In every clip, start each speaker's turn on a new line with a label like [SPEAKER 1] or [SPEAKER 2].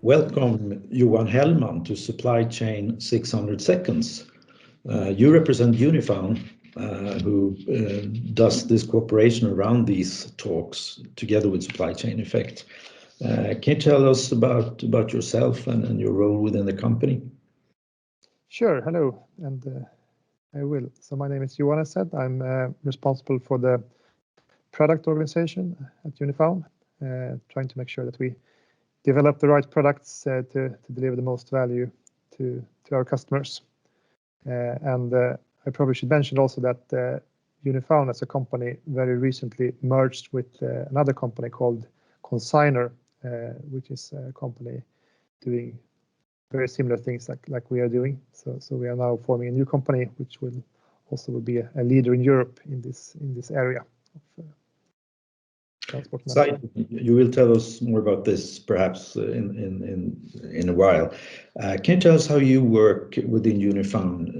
[SPEAKER 1] Welcome, Johan Hellman, to Supply Chain 600 Seconds. You represent Unifaun, who does this cooperation around these talks together with Supply Chain Effect. Can you tell us about yourself and your role within the company?
[SPEAKER 2] Sure. Hello, and I will. So my name is Johan. As said, I'm responsible for the product organization at Unifaun, trying to make sure that we develop the right products to deliver the most value to our customers. And I probably should mention also that Unifaun as a company very recently merged with another company called Consigner, which is a company doing very similar things like we are doing. So we are now forming a new company, which will also be a leader in Europe in this area of transport management.
[SPEAKER 1] You will tell us more about this perhaps in a while. Can you tell us how you work within Unifaun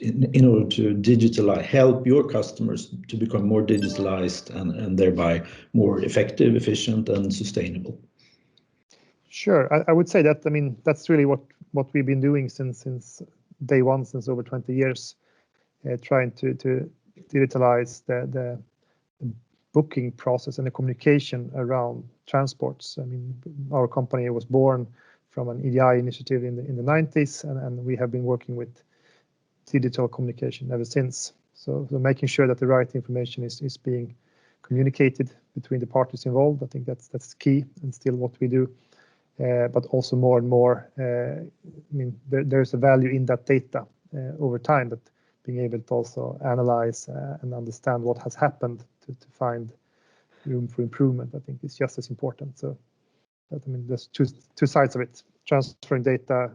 [SPEAKER 1] in order to help your customers to become more digitalized and thereby more effective, efficient, and sustainable?
[SPEAKER 2] Sure, I would say that, that's really what we've been doing since day one, since over 20 years, trying to digitalize the booking process and the communication around transports. Our company was born from an EDI initiative in the 90s, and we have been working with digital communication ever since. So making sure that the right information is being communicated between the parties involved, I think that's key and still what we do. But also more and more, there's a value in that data over time, but being able to also analyze and understand what has happened to find room for improvement, I think is just as important. So, there's two sides of it: transferring data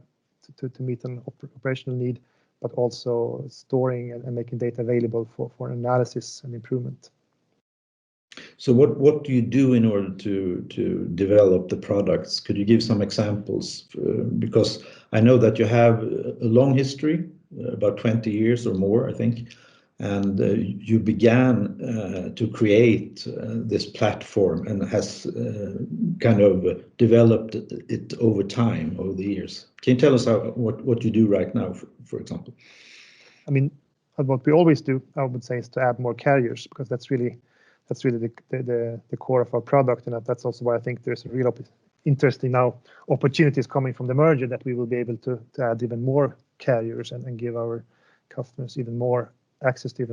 [SPEAKER 2] to meet an operational need, but also storing and making data available for analysis and improvement.
[SPEAKER 1] So what do you do in order to develop the products? Could you give some examples? Because I know that you have a long history, about 20 years or more, I think, and you began to create this platform and has kind of developed it over time, over the years. Can you tell us what you do right now, for example?
[SPEAKER 2] What we always do, I would say, is to add more carriers, because that's really the core of our product, and that's also why I think there's a real interesting now opportunities coming from the merger, that we will be able to add even more carriers and give our customers even more access to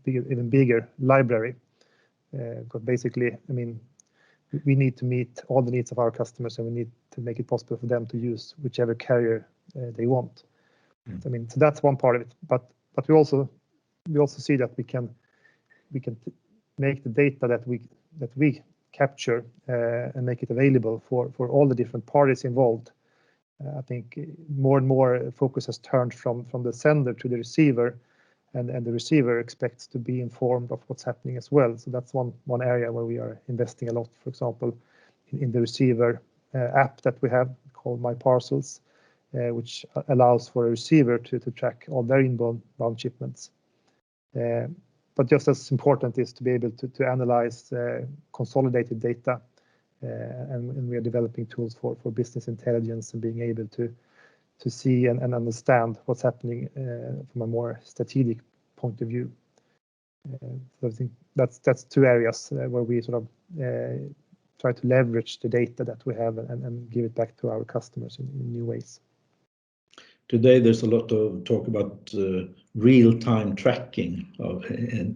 [SPEAKER 2] even bigger library. Because basically, we need to meet all the needs of our customers, and we need to make it possible for them to use whichever carrier they want. So that's one part of it. But we also see that we can make the data that we capture and make it available for all the different parties involved. I think more and more focus has turned from the sender to the receiver, and the receiver expects to be informed of what's happening as well. So that's one area where we are investing a lot. For example, in the receiver app that we have called My Parcels, which allows for a receiver to track all their inbound shipments. But just as important is to be able to analyze consolidated data, and we are developing tools for business intelligence and being able to see and understand what's happening from a more strategic point of view. So I think that's two areas where we sort of try to leverage the data that we have and give it back to our customers in new ways.
[SPEAKER 1] Today, there's a lot of talk about real-time tracking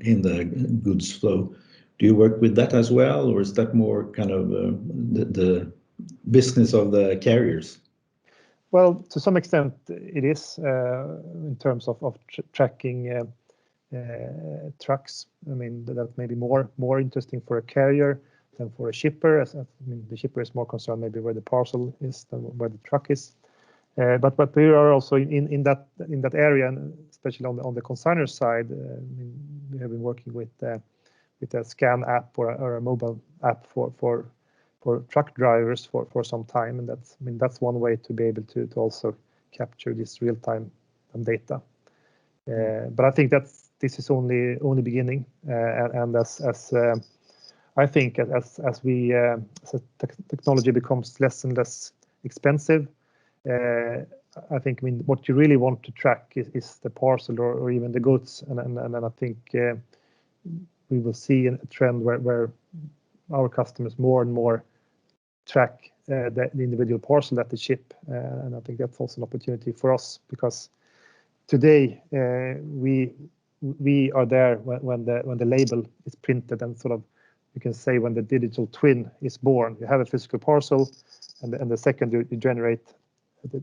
[SPEAKER 1] in the goods flow. Do you work with that as well, or is that more kind of the business of the carriers?
[SPEAKER 2] Well, to some extent, it is in terms of tracking trucks. That may be more interesting for a carrier than for a shipper. The shipper is more concerned maybe where the parcel is than where the truck is. But we are also in that area, and especially on the consignor side. We have been working with a scan app or a mobile app for truck drivers for some time, and that's one way to be able to also capture this real-time data. But I think this is only beginning, and as I think as technology becomes less and less expensive. I think, what you really want to track is the parcel or even the goods, and I think we will see a trend where our customers more and more track the individual parcel that they ship, and I think that's also an opportunity for us, because today we are there when the label is printed, and sort of you can say when the digital twin is born. You have a physical parcel, and the second you generate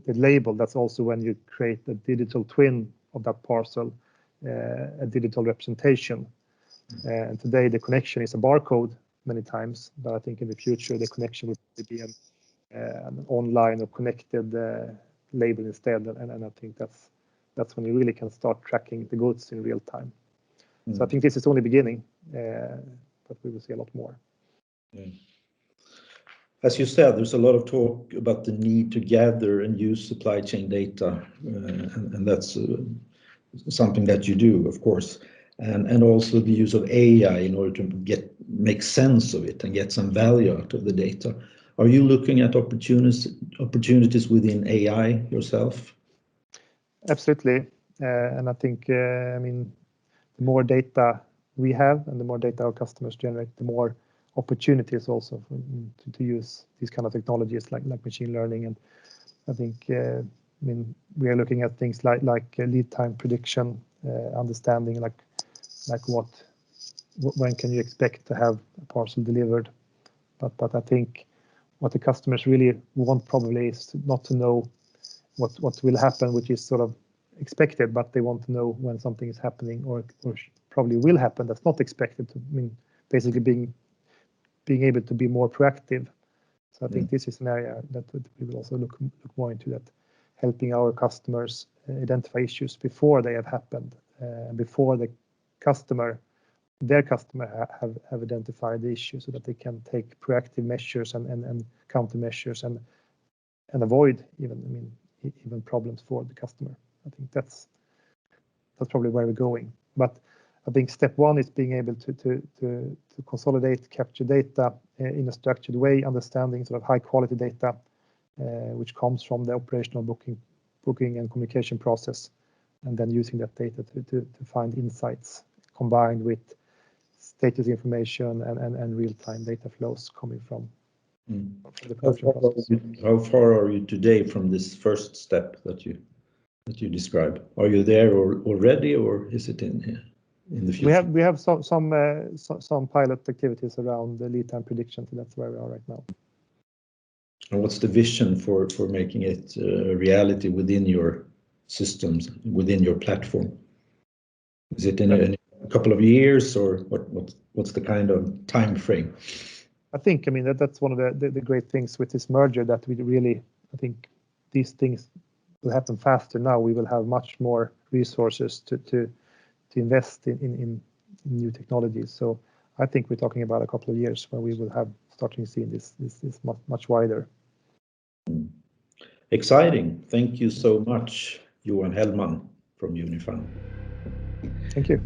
[SPEAKER 2] the label, that's also when you create the digital twin of that parcel, a digital representation. And today the connection is a barcode many times, but I think in the future the connection will be an online or connected label instead, and I think that's when you really can start tracking the goods in real time. So I think this is only beginning, but we will see a lot more.
[SPEAKER 1] As you said, there's a lot of talk about the need to gather and use supply chain data, and that's something that you do, of course, and also the use of AI in order to make sense of it and get some value out of the data. Are you looking at opportunities within AI yourself?
[SPEAKER 2] Absolutely, and I think the more data we have and the more data our customers generate, the more opportunities also to use these kind of technologies like machine learning. And I think we are looking at things like lead time prediction, understanding like when can you expect to have a parcel delivered. But I think what the customers really want probably is not to know what will happen, which is sort of expected, but they want to know when something is happening or probably will happen that's not expected. Basically being able to be more proactive. So I think this is an area that we will also look more into, that helping our customers identify issues before they have happened, before their customer have identified the issue, so that they can take proactive measures and countermeasures and avoid even problems for the customer. I think that's probably where we're going. But I think step one is being able to consolidate, capture data in a structured way, understanding sort of high quality data, which comes from the operational booking and communication process, and then using that data to find insights combined with status information and real-time data flows coming from the production process.
[SPEAKER 1] How far are you today from this first step that you described? Are you there already, or is it in the future?
[SPEAKER 2] We have some pilot activities around the lead time prediction, so that's where we are right now.
[SPEAKER 1] And what's the vision for making it a reality within your systems, within your platform? Is it in a couple of years, or what's the kind of time frame?
[SPEAKER 2] I think that's one of the great things with this merger, that we really, I think these things will happen faster now. We will have much more resources to invest in new technologies. So I think we're talking about a couple of years where we will have starting seeing this much wider.
[SPEAKER 1] Exciting. Thank you so much, Johan Hellman from Unifaun.
[SPEAKER 2] Thank you.